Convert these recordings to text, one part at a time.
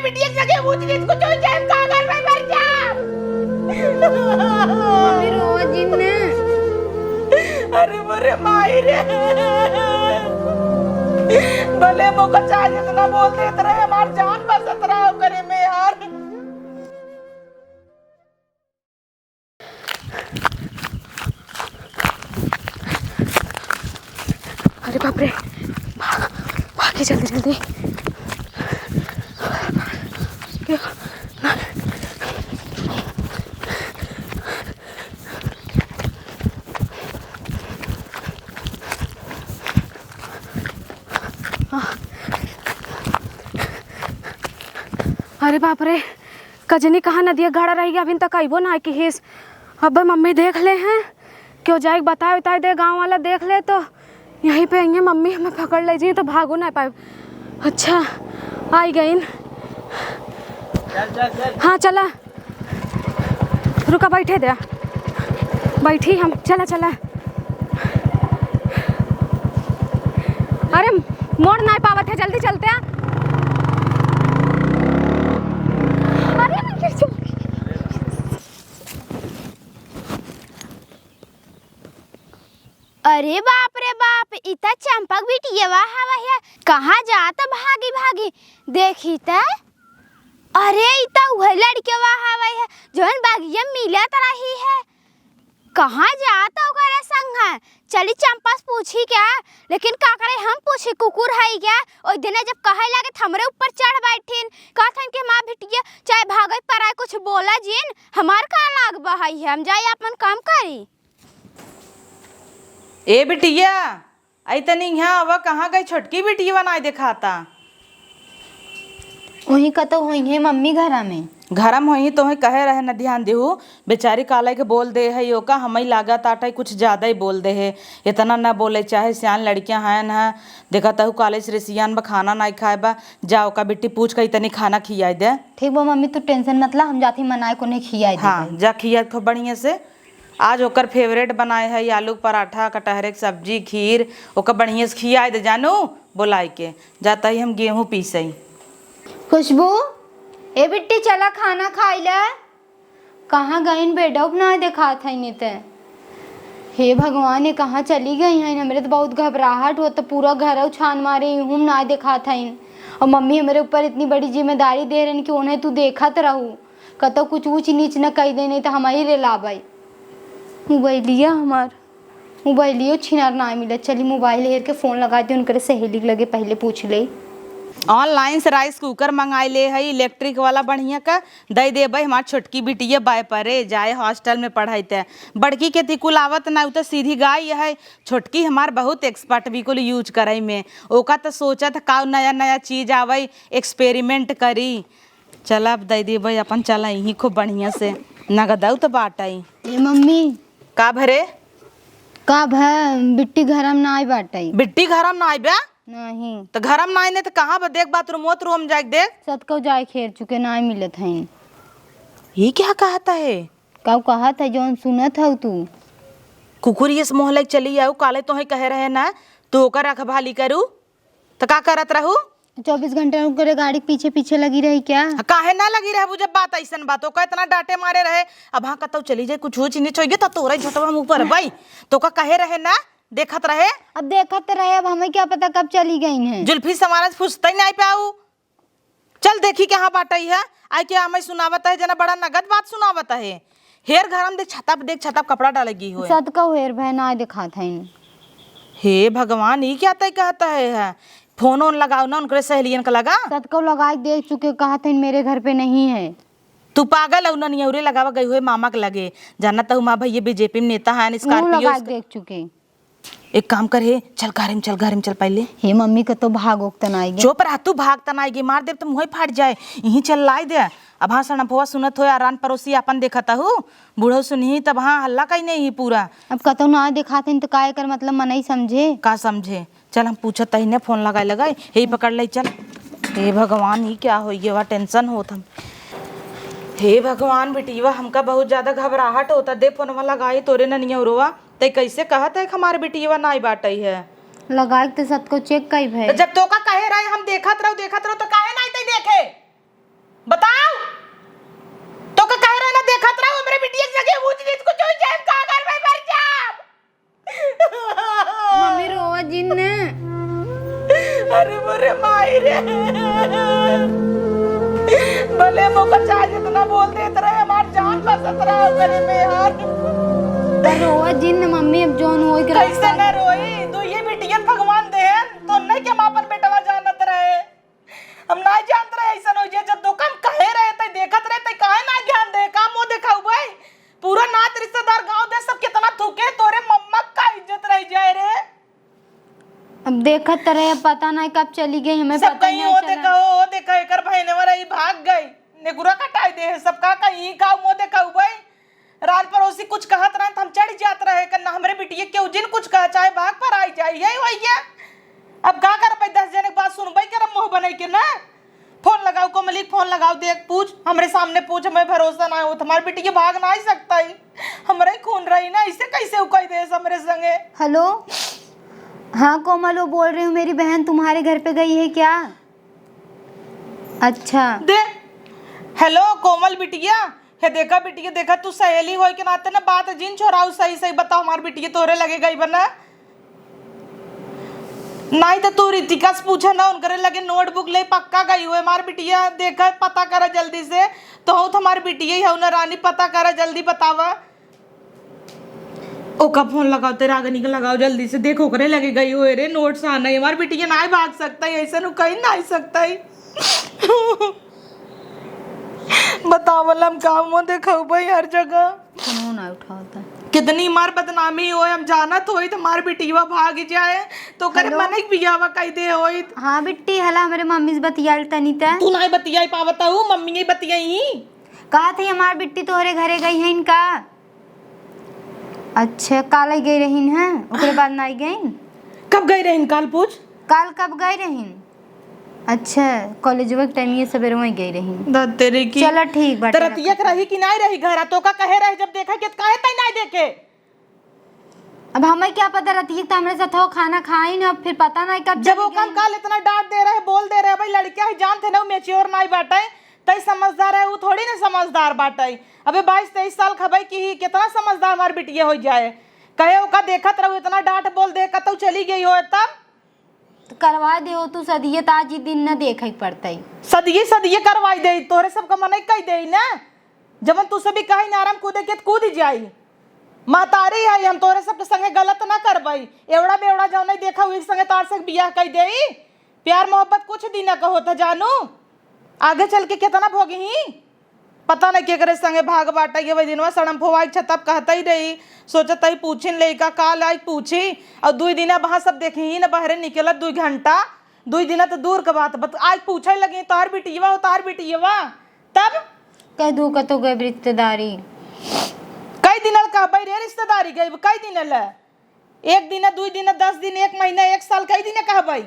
बिटिया सके मुझ जिसको जो जाए का घर में मर जा। मम्मी रोवा जिन ने। अरे मोरे माई रे भले मोका चाहे जितना बोल देत रहे हमार जान बसत रहा करे में यार। अरे बाप रे भागे जल्दी जल्दी। अरे बाप रे कजनी कहाँ नदिया गाड़ा रही गया अभी तक आईबो ना कि हिस। अब मम्मी देख ले हैं क्यों जाए बताए उताए दे गांव वाला देख ले तो यहीं पे आएंगे मम्मी हमें पकड़ ले जी तो भागो ना पाए। अच्छा आई गई। हाँ चला रुका बैठे दे बैठी हम चला चला। अरे मोड़ ना पावत है जल्दी चलते हैं। अरे बाप रे बाप इतना चंपक बिटिया हवा है कहाँ जाता भागी भागी देखी त। अरे इतना वह लड़के हवा है जोन बागिया मिलत रही है कहाँ जाता ओकरे संग है। चली चंपा से पूछी क्या लेकिन का करे हम पूछे कुकुर है क्या। ओइ दिन जब कहे लगे हमरे ऊपर चढ़ बैठीन कहथन के माँ बिटिया चाहे भागत पर कुछ बोला जिन हमार का लाग बहाई है हम जाए अपन काम करी। ए बिटिया आई तनी यहाँ अब कहाँ गई छोटकी बिटिया बनाए दिखाता। वहीं का तो हुई है मम्मी घरा में। घरम होई तो कहे रहे न ध्यान देहू बेचारी काले के बोल दे है यो का हमें लागत आटा कुछ ज्यादा ही बोल दे है इतना न बोले चाहे सियान लड़कियां हैं न देखा तहु काले से सियान बा खाना नहीं खाए बा जाओ का बिट्टी पूछ कर इतनी खाना खियाई दे। ठीक बा मम्मी तू टेंशन मत ला हम जाती मनाए को नहीं खियाई दे। हाँ जा खिया खूब बढ़िया से। आज ओकर फेवरेट बनाए है आलू पराठा कटहरे की सब्जी खीर ओकर बढ़िया से खियाई दे जानू बोलाई के जाता ही हम गेहूँ पीसई। खुशबू ए बिट्टी चला खाना खाई ले। कहाँ गईन बेडो ना देखा था ते। हे भगवान ये कहाँ चली गई हैं हमेरे तो बहुत घबराहट हो तो पूरा घर उछान मारे हूँ ना देखा था और मम्मी हमारे ऊपर इतनी बड़ी जिम्मेदारी दे रही कि उन्हें तू देखत रहू कतो कुछ ऊँच नीच न कही दे नहीं तो हमारी रे लाबाई। मोबाइलिया हमार मोबाइलियो छिनार ना मिला। चली मोबाइल हेर के फ़ोन लगा दी उनके सहेली लगे पहले पूछ ले। ऑनलाइन से राइस कुकर मंगाई ले है इलेक्ट्रिक वाला बढ़िया का दे दे भाई हमार छोटकी बिटिया बाय परे जाए हॉस्टल में पढ़ाई ते बड़की के तिकुल आवत ना तो सीधी गाय है छोटकी हमार बहुत एक्सपर्ट बिल्कुल यूज करई में ओका तो सोचा था का नया नया चीज आवे एक्सपेरिमेंट करी। चला अब दे दे भाई अपन चला यहीं खूब बढ़िया से नगदाऊ तो बाटाई। ये मम्मी का भरे का भ बिट्टी घरम ना आई बाटाई। बिट्टी घरम ना आई बे नहीं तो घरम ना आई ने तो कहाँ बा देख बाथरूम वोथरूम जाके देख सतको जाए खेर चुके ना मिलत हैं। ये क्या कहता है का कहा था जौन सुनत है तू कुकुरी इस मोहल्ले चली आऊ काले तो है कहे रहे ना तो ओकर रखवाली करू तो का करत रहू 24 घंटे करे गाड़ी पीछे पीछे लगी रही क्या। काहे ना लगी रहे जब बात ऐसन बात हो इतना डांटे मारे रहे अब हाँ कतौ चली जाए कुछ हो चीनी चाहिए तो तोरा झटवा मुंह पर भाई तो का कहे रहे ना देखत रहे। अब देखत रहे अब हमें क्या पता कब चली गई हैं। जुल्फी समारा फुसता ही नहीं पाऊ चल देखी कहाँ बाटई है आई क्या हमें सुनावत है जना बड़ा नगद बात सुनावत है हेर घर में देख छता कपड़ा डालेगी हो सद का हेर भय ना दिखा था हे भगवान ये क्या तय कहता है फोन ओन लगाओ ना उनके सहेलियन का लगा सद को लगा देख चुके कहा था मेरे घर पे नहीं है। तू पागल है उन्होंने न्यूरे लगावा गई हुए मामा के लगे जाना तो माँ भैया बीजेपी में नेता है स्कॉर्पियो देख चुके। एक काम कर हे चल घर में चल पहले। हे मम्मी का तो भागोक तनाएगी जो पर तू भाग तनाएगी मार दे तो मुँह फाट जाए यहीं चल लाई दे। अब हाँ सनपवा सुनत हो आरान पड़ोसी अपन देखता हूँ बूढ़ो सुनी तब हाँ हल्ला कहीं नहीं पूरा अब कतो ना दिखाते तो काय कर मतलब मन ही समझे का समझे। चल हम पूछत ही ने फोन लगाए यही पकड़ ले चल। हे भगवान ही क्या हो गया टेंशन होत हम। हे भगवान बेटीवा हमका बहुत ज्यादा घबराहट होता दे फोनवा लगाई तोरे ननिया रोवा ते कैसे कहता है हमारे बेटीवा ना बाटई है लगाए तो सबको चेक कई भाई तो जब तो का कहे रहे हम देखत रहो तो काहे नहीं ते देखे माई रे। भले मौका चाहे जितना बोल देते रहे, हमार जान बसत रहा करे में यार। पर रोआ जिन मम्मी अब जोन होई के कैसे न रोई, तू ये बिटियन भगवान देन तो नहीं के मां अपन बेटवा जानत रहे। हम ना जानत रहे ऐसा हो जे जब दुकान कहे रहे त देखत रहे त काहे ना ध्यान दे, का मुंह दिखाऊ भाई। पूरा नात रिश्तेदार गांव दे सब कितना थूके, तोरे मम्मा का इज्जत रह जाए रे। अब देखत रहे, पता नहीं कब चली गई, हमें सब पता कहीं नहीं हो चला। देखा हो देखा एकर बहने वाला ही भाग गई, नेगुरा कटाई दे सबका कहीं का मुंह दिखाऊ भाई। रात पड़ोसी कुछ कहत रहे तो हम चढ़ जात रहे करना हमरे बिटिया के उजिन कुछ कहा चाहे भाग पर आई जाए, यही होई गया। अब का कर भाई 10 जने के बात सुनबई करम मुंह बनाई के ना। फोन लगाओ कोमली, फोन लगाओ, देख पूछ, हमरे सामने पूछ, हमें भरोसा ना हो तुम्हारी बेटी के भाग ना ही सकता ही, हमरे ही खून रही ना, इसे कैसे उकई दे हमरे संगे। हेलो, हाँ कोमल वो बोल रही हूँ, मेरी बहन तुम्हारे घर पे गई है क्या? अच्छा दे हेलो कोमल बिटिया, हे देखा बिटिया, देखा तू सहेली होई के नाते ना बात जिन छोराऊ सही सही बताओ, हमारी बिटिया तोरे लगे गई बना नहीं तो तू रितिका से पूछा ना, उनके लगे नोटबुक ले पक्का गई हुए हमारी बिटिया। देखा पता करा जल्दी से, तो हूँ तुम्हारी बिटिया ही हूँ ना रानी, पता करा जल्दी बतावा। ओका फोन लगाओ, तेरा आगे के लगाओ जल्दी से, देखो करे लगे गई हुए रे, नोट से आना हमारी बिटिया ना ही भाग सकता है, ऐसा नु कहीं ना ही सकता है। बताओ हम काम देखो भाई हर जगह फोन ना उठाता, कितनी मार बदनामी हो, हम जानत होई तो मार बिटिया भाग जाए तो करे मन बियावा कई दे होई। हाँ बिट्टी हला हमारे मम्मी से बतियाल तनी त तू नहीं बतियाई पावता हूँ, मम्मी ने बतियाई। कहा थी हमार बिट्टी तोहरे घरे गई है इनका। अच्छा काल ही गई रहीन है, उसके बाद नहीं गई। कब गई रहीन काल पूछ? काल कब गई रहीन? अच्छा कॉलेज वक्त टाइम ये सवेरे वहीं गई रहीन। तेरे की चलो ठीक बात। तरतिया रही कि नहीं रही घर, तो का कहे रहे जब देखा कि काहे तई नहीं देखे। अब हमें क्या पता रहती है हमरे साथ हो खाना खाई ना, फिर पता नहीं कब जब वो कम काल इतना डांट दे रहे बोल दे रहे भाई, लड़कियां ही जानते ना मैच्योर नहीं बाटे, तई समझदार है वो थोड़ी ना समझदार बाटे। अबे 22-23 साल खबई की कितना समझदार हमारी बिटिया हो जाए, कहे का देखत रहो इतना डांट बोल दे कतौ चली गई हो तब तो करवा दे हो तू सदिये ताज ही दिन न देखे पड़ता ही। सदिये करवाई दे, तोरे सबका मन कही दे ना, जब तू सभी कही ना आराम कूदे के कूद जाई। मातारी है हम तोरे सबके संगे गलत ना करबई, एवड़ा बेवड़ा जाओ नहीं देखा हुई संगे तार से बियाह कही दे। प्यार मोहब्बत कुछ दिन का होता जानू, आगे चल के कितना भोगी पता नहीं के करे संगे भाग बाटा ये वही दिनवा सड़म फोवाई तब कहता ही रही, सोचत ही पूछिन लेका काल आई पूछी और 2 दिन वहाँ सब देखी ही न बहरे निकलत 2 घंटा 2 दिन तो दूर का बात आज पूछे लगी तार बिटिया हो तार बिटिया, तब कह दू का तो गए रिश्तेदारी कई दिन कहबई रे रिश्तेदारी गई कई दिन ल 1 दिन 2 दिन 10 दिन 1 महीना 1 साल कई दिन कहबई।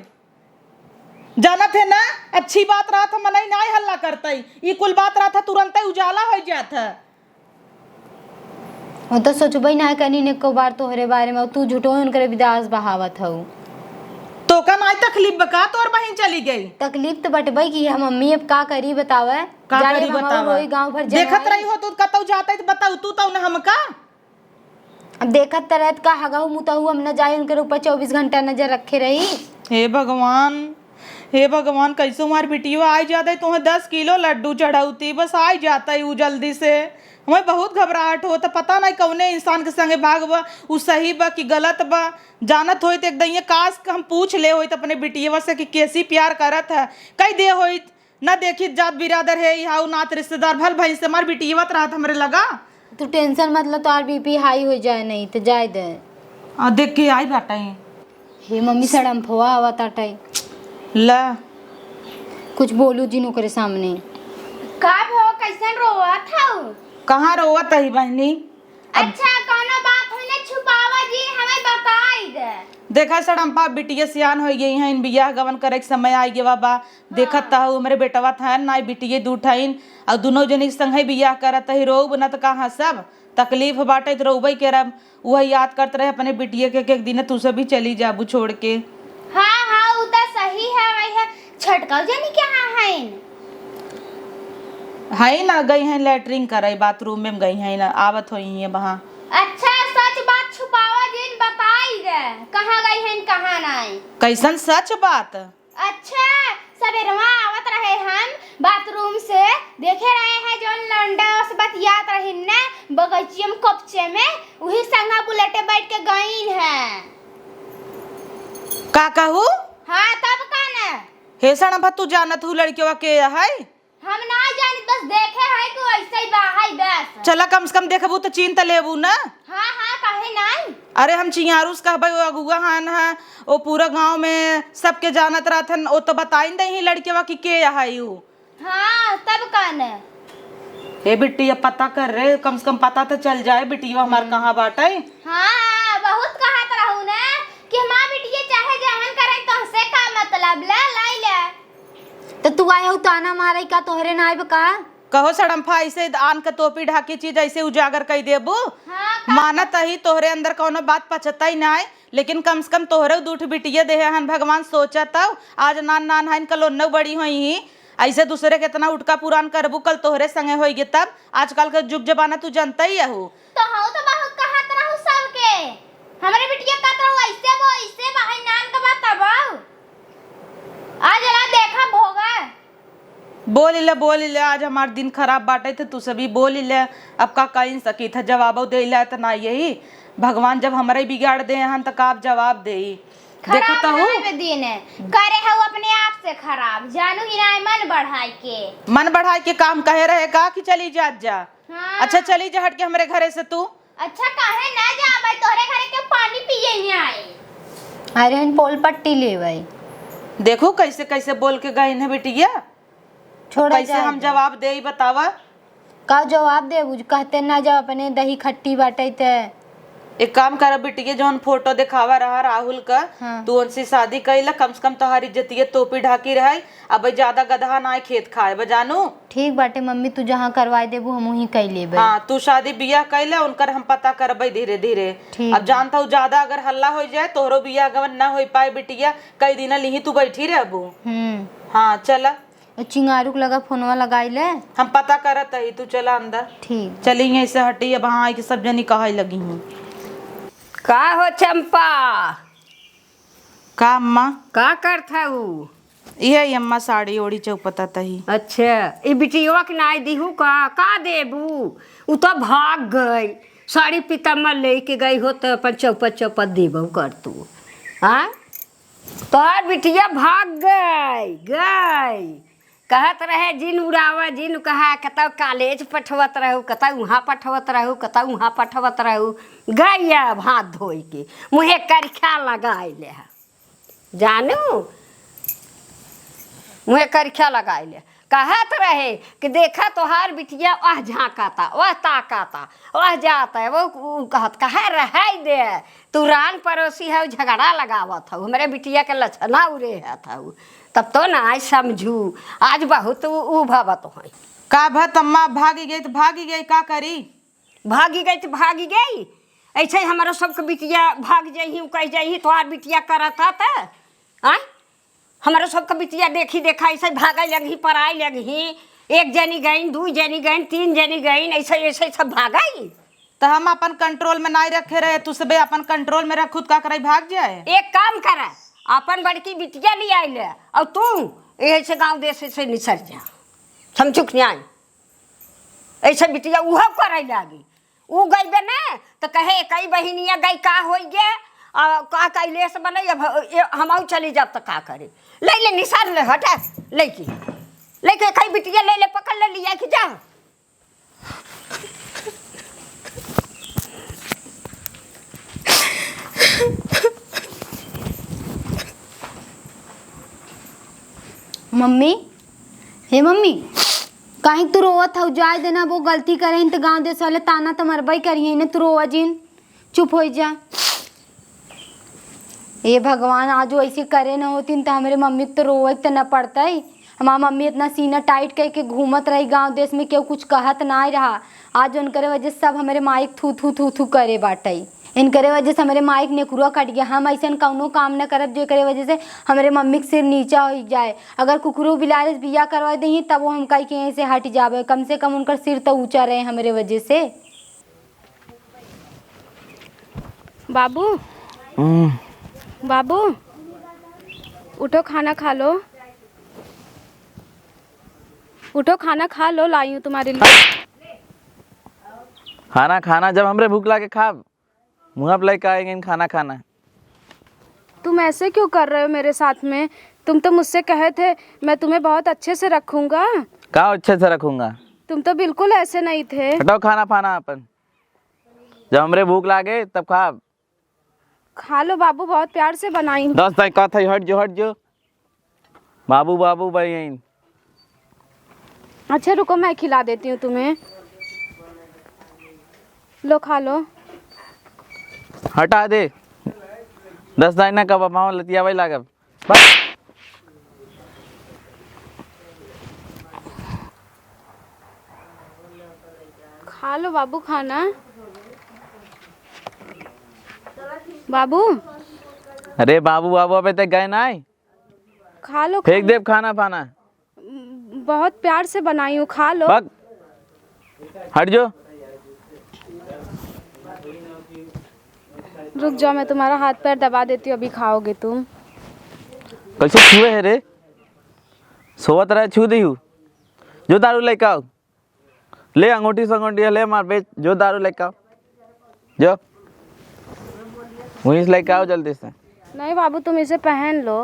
जाना थे ना अच्छी बात रहा था मनाई ना हल्ला करता ये कुल बात रहा था तुरंत ही उजाला हो जाता। वो तो सोचबई ना कनी ने को बार तोहरे बारे में तू झूठो उनकर विदास बहावत हऊ तो का नाई तकलीफ बका तोर बहन चली गई। तकलीफ तो बटबई की है मम्मी, अब का करी बतावे, का करी बतावा, गांव भर देखत रही हो तू कतौ जाते तो बताऊ तू तो ना हमका। अब देखत त रहत का हगाऊ मुताऊ हम न जाए उनके ऊपर 24 घंटा नजर रखे रही। हे भगवान हे भगवान कैसे हमारी बिटिया आई जाता है तुम्हें 10 किलो लड्डू चढ़ाऊती बस आई जाता है वो जल्दी से, हमें बहुत घबराहट हो तो पता नहीं कौने इंसान के संगे भाग बा वो सही बा कि गलत बा, जानत होई तो एकदम ये काश हम पूछ ले होई तो अपने बिटिया से कि कैसी प्यार करत है कई दे होई ना देखी जात बिरादर है यहाँ नात रिश्तेदार भल भाई से हमारी बिटिया रात हमरे लगा। तू टेंशन मतलब तो बीपी हाई हो जाए नहीं तो जाए दे देख के आई बाटा हे मम्मी सड़म फवा आवा ताटाई ला कुछ बोलू जिनो करे सामने का भो कैसन रोवत हऊ? कहाँ रोवत है बहनी? अच्छा कौनो बात होई ना छुपावा जी हमें बताई दे। देखा सड़म्पा बिटिया सियान हो गई हैं इन बियाह गवन करे के समय आई गए बाबा देखत था मेरे बेटवा था ना बिटिया दूठाइन और दोनों जनी संगे बियाह करत ही रोब न तो कहाँ सब तकलीफ बाटे तो रोबई के रब वह याद करते रहे अपने बिटिया के एक दिन तू सब भी चली जाबू छोड़ के। हाँ हाँ वो तो सही है वही है छटकाव जानी क्या है ना गई हैं लैटरिन करे बाथरूम में गई हैं ना आवत हुई है वहाँ। अच्छा सच बात छुपावा जिन बताई दे कहाँ गई हैं कहाँ नहीं। कैसन सच बात? अच्छा बगीचे में कपचे में वही संगा बुलेटे बैठ के गईन है। का कहू? हाँ तब का न हे सणभा तू जानत हूँ लड़कियों के है? हम ना जानी, बस देखे है कि ऐसे ही बाहर बस। चला कम से कम देखबू तो चीन त लेबू ना। हाँ हाँ काहे नहीं। अरे हम चिंगारूस कहबै वो अगुआ हन है, वो पूरा गांव में सबके जानत रहथन, वो तो बताइन दही लड़कियों की के है यू। हाँ तब का न हे बिट्टी अब पता कर रे, कम से कम पता तो चल जाए बिटिया हमार कहाँ बाटे। हाँ बहुत कहत रहू ना कि हमार बिटिया चाहे जहन करे तो से का मतलब ले लाई ले। तो तू आए हो ताना मारे का तोहरे नाय बका? कहो सड़म्फा ऐसे आन का टोपी ढाकी चीज ऐसे उजागर कर देबू। हाँ मानत ही तोहरे अंदर कोनो बात पचता ही ना, लेकिन कम से कम तोहरे दूठ बिटिया देहे हन भगवान सोचत आज नान नान हन कल न बड़ी हुई ही ऐसे दूसरे के इतना उठका पुरान करबू कल तोहरे संगे होगी। तब आजकल का जुग जमाना तू जानता ही है। तो हाँ तो बहुत कहत रहू सबके हमारे बिटिया कहत रहू ऐसे वो ऐसे बाहर नान का बात तब आज ला देखा भोगा। बोल ले आज हमार दिन खराब बाटे थे, तू सभी बोल ले। अब का कहीं सकी था जवाब दे ला तो ना यही भगवान जब हमारे बिगाड़ दे हन तो का जवाब दे। देखो तो दिन करे है अपने आप से खराब जानू ही ना मन बढ़ाई के काम कहे रहे का कि चली जा। हाँ। अच्छा चली जा हट के हमारे घरे से तू। अच्छा काहे ना जा भाई तोरे घरे के पानी पिए ही आए। अरे हम पोल पट्टी ले भाई। देखो कैसे कैसे बोल के गई है बिटिया, छोड़ा कैसे हम जवाब दे ही बतावा। का जवाब दे बुझ कहते ना जब अपने दही खट्टी बाटे ते। एक काम कर बिटिया जौन फोटो दिखावा रहा राहुल का। हाँ। तू उनसे शादी कैला कम से कम तोहारी इज्जतिये टोपी ढाकी रहे। अब ज्यादा गधा ना खेत खाए बजानू। ठीक बाटे मम्मी तू जहाँ करवाए देबू हम वहीं कई लेबे। हाँ तू शादी बियाह कैले उनकर हम पता करबे धीरे धीरे। ठीक अब जानता हूँ ज्यादा अगर हल्ला हो जाए तोहरो बियाह गवन ना हो पाए बिटिया, कई दिन लिही तू बैठी रहबू। हाँ चला चिंगारू लगा फोनवा लगाई ले हम पता करत है, तू चला अंदर। ठीक चली यहीं से हटी। अब हाँ कि सब जनी कहे लगी हूँ। का हो चंपा? का अम्मा? का करता हूँ? यही अम्मा साड़ी ओढ़ी चौपता तही। अच्छा ये बिटिया के नाई दीहू का देबू? उ तो भाग गई, साड़ी पीताम्बर लेके गई हो तो अपन चौपत देबू कर तू। हाँ तोहर बिटिया भाग गई कहत रहे जिन उड़ावा जिन कहा कतौ कॉलेज पठवत रहू, कतौ वहाँ पठवत रहू, कतौ वहाँ पठवत रहू। गई अब हाथ धोई के मुँहे करखा लगाए ले जानू, मुँहे करखा लगाए ले। कहत रहे कि देखा तोहार बिटिया वह झाँकाता वह ताकाता वह जाता है वो कहत कहा रह दे तू रान पड़ोसी है झगड़ा लगावत हूँ हमारे बिटिया के लक्षणा उड़े है था। तब तो ना आज समझू आज बहुत भवत हो का भत अम्मा भागी गई तो भागी गई का करी? भागी गई तो भागी गई ऐसे ही हमारा सबके बिटिया भाग जाही कह जाही तोहार बिटिया करत था। हमारा सबका बिटिया देखी देखा ऐसे भागे लगी पराई लगी, एक जनी गई दू जनी गई तीन जनी गई ऐसे ऐसे सब भागई। तो हम अपन कंट्रोल में नहीं रखे रहे, तू सब अपन कंट्रोल में रख खुद का करे भाग जाए। एक काम कर अपन बड़की बिटिया ले आई ले और तू ऐसे गाँव देश से निसर जा समझुक न्याय। ऐसे बिटिया उह करे लगी उ गई बे ना तो कहे कई बहनिया गई का हो गया का कैले से बने हम चली जाब तो का करे ले निसार ले हटा लेके कई बिटिया ले पकड़ ले लिया कि जा। मम्मी हे मम्मी कहीं तू रोवत हो जाए देना वो गलती करे तो गाँव देश वाले ताना तो मरबई करिए ना तू रोवा जिन चुप हो जा। ये भगवान आज ऐसे करे ना होती तो हमारे मम्मी तो रोवे तो न पड़ता ही। हमारी मम्मी इतना सीना टाइट करके घूमत रही गांव देश में क्यों कुछ कहत ना रहा। आज उनकरे वजह से सब हमारे माइक थू करे बाटे। इनकरे वजह से हमारे माइक नेकुरा कट गया। हम ऐसा कौनो काम न करब जो करे वजह से हमारे मम्मी के सिर नीचा हो जाए। अगर कुकरू बिलारे से बिया करवा दी तब वो हम कहीं के यहीं से हट जावे, कम से कम उनका सिर तो ऊंचा रहे हमारे वजह से। बाबू बाबू उठो खाना खा लो, उठो खाना खा लो लाई हूँ तुम्हारे लिए। खाना खाना जब हमरे भूख लागे खा मुँह पे लेके आएंगे खाना खाना। तुम ऐसे क्यों कर रहे हो मेरे साथ में? तुम तो मुझसे कहे थे मैं तुम्हें बहुत अच्छे से रखूंगा। का अच्छे से रखूंगा? तुम तो बिल्कुल ऐसे नहीं थे। हटाओ खाना पाना अपन, जब हमरे भूख लागे तब खा। खा लो बाबू, बहुत प्यार से बनाई हूँ। 10 तक का था, हट जो बाबू बाबू भाई। अच्छा रुको, मैं खिला देती हूँ तुम्हें। लो खा लो। हटा दे 10 दाई ना कब माँ लतिया भाई लागब बस। खा लो बाबू खाना। बाबू अरे बाबू बाबू अबे तक गए ना आए, खा लो। फेंक दे खाना पाना। बहुत प्यार से बनाई हूँ, खा लो। बक हट जो। रुक जाओ, मैं तुम्हारा हाथ पैर दबा देती हूँ, अभी खाओगे तुम। कैसे छुए है रे? सोवत रहे छू दी हूँ। जो दारू लेके आओ, ले अंगूठी से अंगूठी ले मार बेच। जो दारू लेके आओ, जो वहीं से लेके आओ जल्दी से। नहीं बाबू, तुम इसे पहन लो।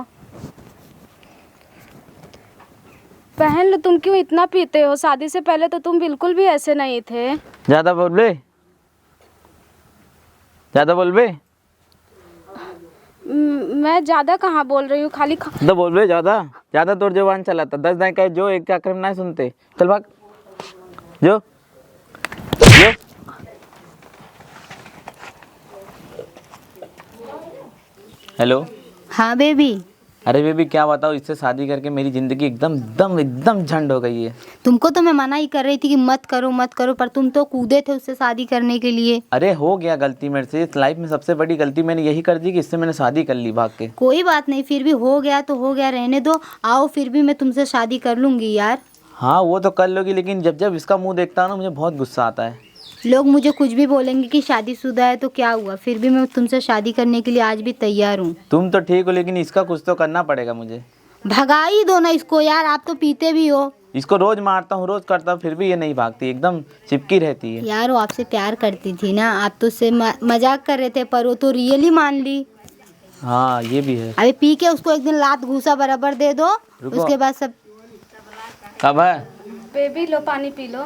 पहन लो। तुम क्यों इतना पीते हो? शादी से पहले तो तुम बिल्कुल भी ऐसे नहीं थे। ज्यादा बोल बे, ज्यादा बोल बे। मैं ज्यादा कहाँ बोल रही हूँ, खाली तो बोल बे ज्यादा ज्यादा तोर जवान चलाता। 10 दाई का जो एक चक्कर में नहीं सुनते। चल भाग जो जो। हेलो। हाँ बेबी। अरे बेबी क्या बताओ, इससे शादी करके मेरी जिंदगी एकदम झंड हो गई है। तुमको तो मैं मना ही कर रही थी कि मत करो, पर तुम तो कूदे थे उससे शादी करने के लिए। अरे हो गया गलती मेरे से। इस लाइफ में सबसे बड़ी गलती मैंने यही कर दी कि इससे मैंने शादी कर ली भाग के। कोई बात नहीं, फिर भी हो गया तो हो गया, रहने दो। आओ फिर भी मैं तुमसे शादी कर लूंगी यार। हाँ वो तो कर लोगी, लेकिन जब जब इसका मुंह देखता हूँ ना मुझे बहुत गुस्सा आता है। लोग मुझे कुछ भी बोलेंगे कि शादीशुदा है तो क्या हुआ, फिर भी मैं तुमसे शादी करने के लिए आज भी तैयार हूँ। तुम तो ठीक हो, लेकिन इसका कुछ तो करना पड़ेगा मुझे। भगा ही दो ना इसको यार, आप तो पीते भी हो। इसको रोज मारता हूँ, रोज करता हूँ, फिर भी ये नहीं भागती, एकदम चिपकी रहती है। यार वो आपसे प्यार करती थी ना, आप तो उससे मजाक कर रहे थे, पर वो तो रियली मान ली। हाँ ये भी है। अभी पी के उसको एक दिन लात घूसा बराबर दे दो, रुको। उसके बाद सब। कब है? बेबी लो पानी पी लो।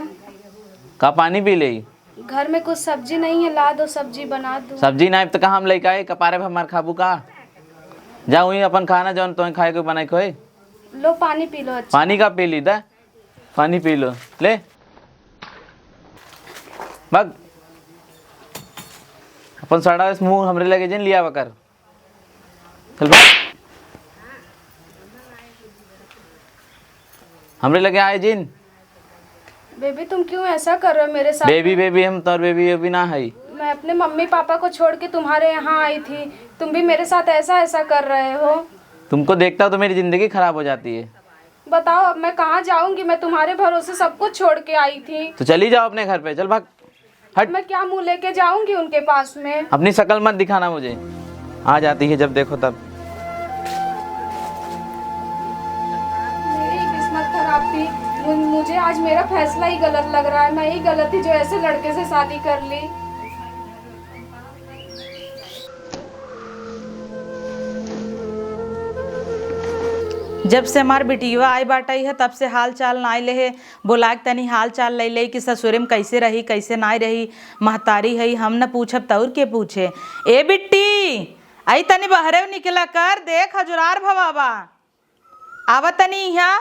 का पानी पी ले? घर में कुछ सब्जी नहीं है, ला दो सब्जी बना दो। सब्जी नहीं तो कहाँ हम लेके आए? कपारे पर हमार खाबू का जाऊँ ही अपन खाना जौन तो खाए को बनाए खोए। लो पानी पी लो। अच्छा पानी का पी ली था, पानी पी लो ले बग। अपन सड़ा इस मुंह हमरे लगे जिन लिया बकर। चल भाग, हमरे लगे आए जिन। बेबी तुम क्यों ऐसा कर रहे हो मेरे साथ? बेबी बेबी हम तो बेबी ना है। मैं अपने मम्मी पापा को छोड़ के तुम्हारे यहाँ आई थी, तुम भी मेरे साथ ऐसा कर रहे हो। तुमको देखता हूँ तो मेरी जिंदगी खराब हो जाती है। बताओ अब मैं कहाँ जाऊंगी? मैं तुम्हारे भरोसे सब कुछ छोड़ के आई थी। तो चली जाओ अपने घर पे, चल भाग हट। मैं क्या मुंह लेके जाऊंगी उनके पास में? अपनी शक्ल मत दिखाना मुझे, आ जाती है जब देखो तब। मेरी किस्मत खराब थी, मुझे आज मेरा फैसला ही गलत लग रहा है। मैं ही गलत थी जो ऐसे लड़के से शादी कर ली। जब से हमार बिटिया आई बाटई है तब से हाल चाल ना ले है। बोला के तनी हाल चाल ले ले कि ससुरे में कैसे रही कैसे ना रही। महतारी है हम न पूछब तौर के पूछे। ए बिट्टी आई तनी बहरे निकला कर, देख हजुरार भवाबा आवा तनी यहाँ।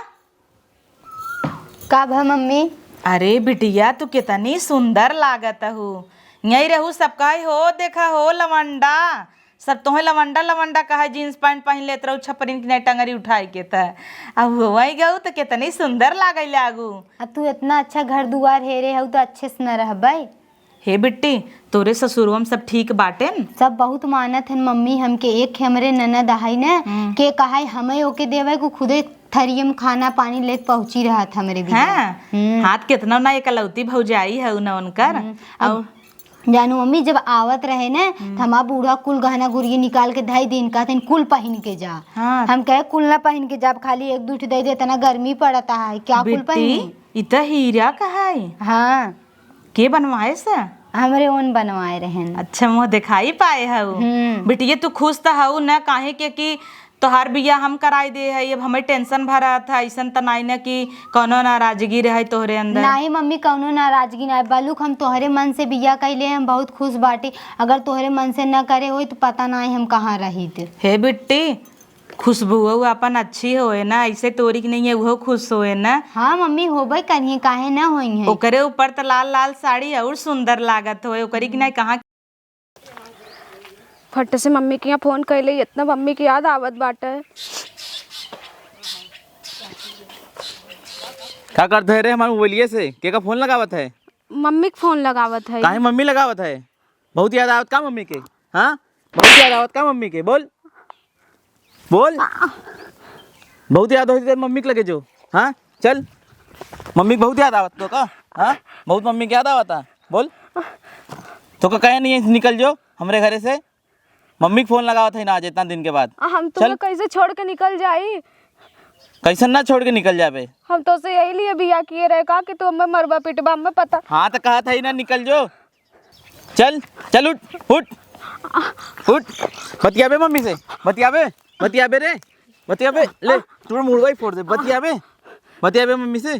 का भा मम्मी? अरे बिटिया तू कितनी सुंदर लागत हो। यही रहू सबका ही हो, देखा हो लवंडा सब तुम्हें लवंडा लवंडा कहा। जीन्स पैंट पहन लेते रहो, छपरीन की नहीं टंगरी उठाई के त अब वही गऊ तो कितनी सुंदर लागल आगू। तू इतना अच्छा घर दुआर हेरे हो तो अच्छे से न रहबै। हे बिट्टी तोरे ससुरम सब ठीक बाटे न? सब बहुत मानत है मम्मी हमके। एक हमरे ननद आई न के कहा हमें ओके देवे को खुदे थरियम खाना पानी लेके पहुंची रहा था हमरे भी। हाँ हाथ कितना ना एकलौती भौजाई है न उनकर। और जानू मम्मी जब आवत रहे न तो हमारा बूढ़ा कुल गहना गुड़िया निकाल के धाई दिन कहते कुल पहन के जा। हाँ। हम कहे कुल ना पहन के जा, खाली एक दूठ दे देता ना, गर्मी पड़ता है क्या कुल पहनी। बिट्टी इत हीरा कहा है? हाँ के बनवाए से? हमरे ओन बनवाए रहन। अच्छा मुँह दिखाई पाए हऊ। बिटिया तू खुश तो हऊ न, काहे के कि तोहार बिया हम कराई दे है, अब हमें टेंशन भरा था, ऐसन तो नहीं न कि कोनो नाराजगी रहे तोहरे अंदर। नहीं मम्मी कौनो नाराजगी नहीं बालूक, हम तोहरे मन से बिया कैले हम बहुत खुश बाटी। अगर तोहरे मन से न करे हो तो पता नहीं हम कहाँ रही थे। हे बिट्टी खुशबू अपन अच्छी होए ना, ऐसे तोरी की नहीं है वो खुश होए ना। हाँ मम्मी होबे कहीं काहे न होई है। ओकरे ऊपर तो लाल लाल साड़ी और सुंदर लागत होए, ओकरी की नहीं कहाँ। फट से मम्मी के यहाँ फोन कैले, इतना मम्मी की याद आवत बाटे। क्या करते है रे हमारे मोबाइलिए से? के का फोन लगावत है? मम्मी के फोन लगावत है। काहे मम्मी लगावत है? बहुत याद आवत का मम्मी के? हाँ बहुत याद आवत का मम्मी के? बोल बोल। बहुत याद होती मम्मी के लगे जो। हाँ चल, मम्मी की बहुत याद आवत तो का? हाँ बहुत मम्मी की याद आवता। बोल तो का कहे नहीं है निकल जो हमरे घरे से? मम्मी को फोन लगावत है ना आज इतना दिन के बाद। हम तुम्हें कैसे छोड़ के निकल जाई? कैसे ना छोड़ के निकल जाबे? हम तो से यही लिए बिया किए रहे का कि तुम हमें मरबा पिटबा हमें पता। हाँ तो कहा था ही ना निकल जो। चल चल उठ उठ उठ। बतियाबे मम्मी से, बतियाबे बतियाबे रे, बतियाबे ले तू मुड़वा ही फोड़ दे। बतियाबे बतियाबे मम्मी से।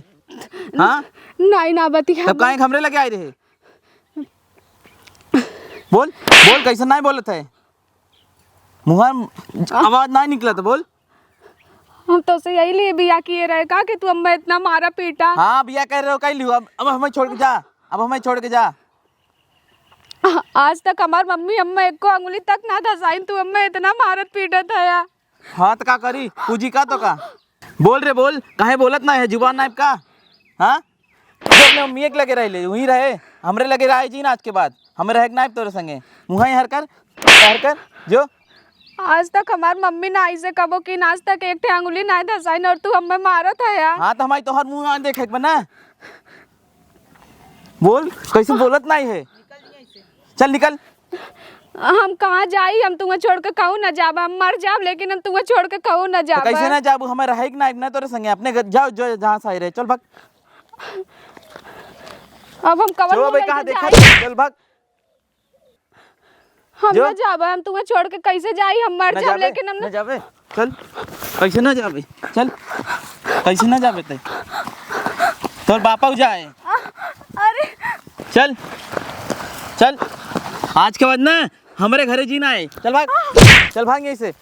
हाँ नहीं ना बतिया। तब काहे हमरे लगे आए रहे? बोल बोल कैसे नहीं बोलत है? मुँह आवाज नहीं निकला तो बोल। हम तो से यही लिए बिया किए रहे का कि तू हमें इतना मारा पीटा। हाँ बिया कह रहे हो कहीं लियो। अब हमें छोड़ के जा, अब हमें छोड़ के जा। आज तक हमार मम्मी हमें एक को अंगुली तक ना धसाइन, तू हमें इतना मारत पीटत है या। हाँ तो का करी पूजी का तो का? बोल रे बोल, काहे बोलत ना है जुबान नाइब का? हाँ जो अपने मम्मी एक लगे रहे वहीं रहे, हमरे लगे रहे जी ना आज के बाद हमें रहे नाइब तोरे संगे। मुँह हर कर जो। आज तक हमार मम्मी ना ऐसे कबो की आज तक एक ठे अंगुली ना धसाइन और तू हमें मारत है या। हाँ तो हमारी तोहर मुँह देखे बना। बोल कैसे बोलत नहीं है? चल निकल। हम कहाँ जाई? हम तुम्हें छोड़ के कहूँ न जाब, हम मर जाब लेकिन हम तुम्हें छोड़ के कहूँ न जाब। तो कैसे ना जाबू? हमें रहेगी ना तोरे संगे अपने जाओ जो जहाँ से रहे। चल भाग। अब हम कवर जो भाई कहाँ लेके देखा? जाई? चल भाग। हम जो? न जाब, हम तुम्हें छोड़ के कैसे जाई? हम मर ना जाब जाबे, लेकिन हम ना जाबे। चल कैसे ना जाबे? चल कैसे ना जाबे? ते तोर बापा जाए। अरे चल चल आज के बाद ना हमारे घरे जीना है। चल भाग, चल भाग यहीं से।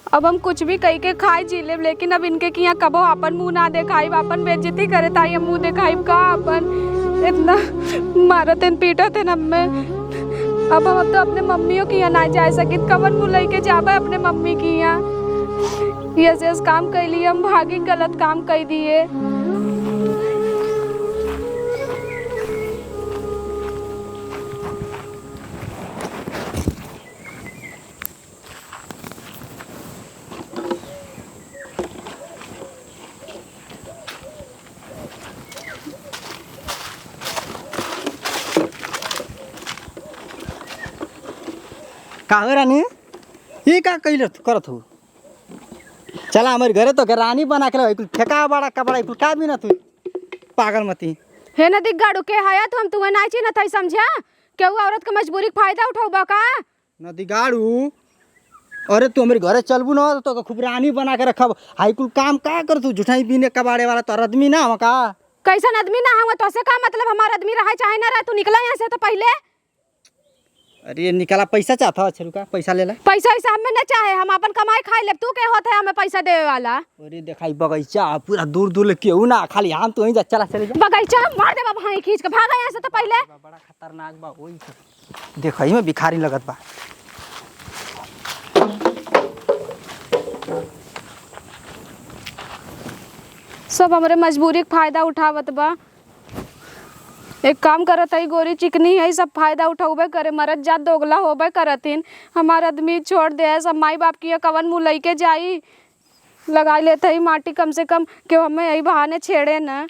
अब हम कुछ भी कह के खाई जी लेब, लेकिन अब इनके कि यहाँ कबो अपन मुंह ना देखाई, अपन बेइज्जती करे ताई हम मुंह देखाई का? अपन इतना मारत हैं पीटत हैं हमें। अब हम तो अपने मम्मियों की यहाँ ना जा सकित, कवन मुँह लेके जाबे अपने मम्मी की यहाँ? ये काम कैली हम भागी, गलत काम कर दिए। का हो रानी? ये का कैले करत हो? चला हमारे घरे तो रानी बना के कुल फेंका बड़ा कपड़ा कुल का भी ना तू पागल मती। हे नदी गाड़ू के हाया तो हम तुम्हें नाची न था समझा? केहू औरत के मजबूरी का फायदा उठाऊ का? नदी गाड़ू अरे तू हमारे घरे चलबू ना तो खूब रानी बना के रखब। हाई कुल काम का कर तू जुठाई पीने कबाड़े वाला तो आदमी ना हो का? कैसन आदमी ना हुआ तो से का मतलब? हमारा आदमी रहा चाहे ना रहा, तू निकला यहाँ से तो पहले। अरे निकाला पैसा चाहता है रुका पैसा ले ला। पैसा वैसा हमें न चाहे, हम अपन कमाई खाई ले। तू के होता है हमें पैसा देवे वाला? अरे देखा बगीचा पूरा दूर दूर केहू ना खाली हम तो वहीं जा। चला चले जा। बगीचा मार दे बाबा, हाई खींच के भागा यहाँ से तो पहले। बड़ा खतरनाक बा वही देखा ही में भिखारी लगत बा। सब हमारे मजबूरी का फायदा उठावत बा। एक काम करत है गोरी चिकनी है, सब फायदा उठावे करे, मरद जात दोगला होबे करतिन। हमारा आदमी छोड़ दे, सब माई बाप की कवन मुँह लेके जाई। लगा लेते ही माटी कम से कम कि हमें यही बहाने छेड़े न।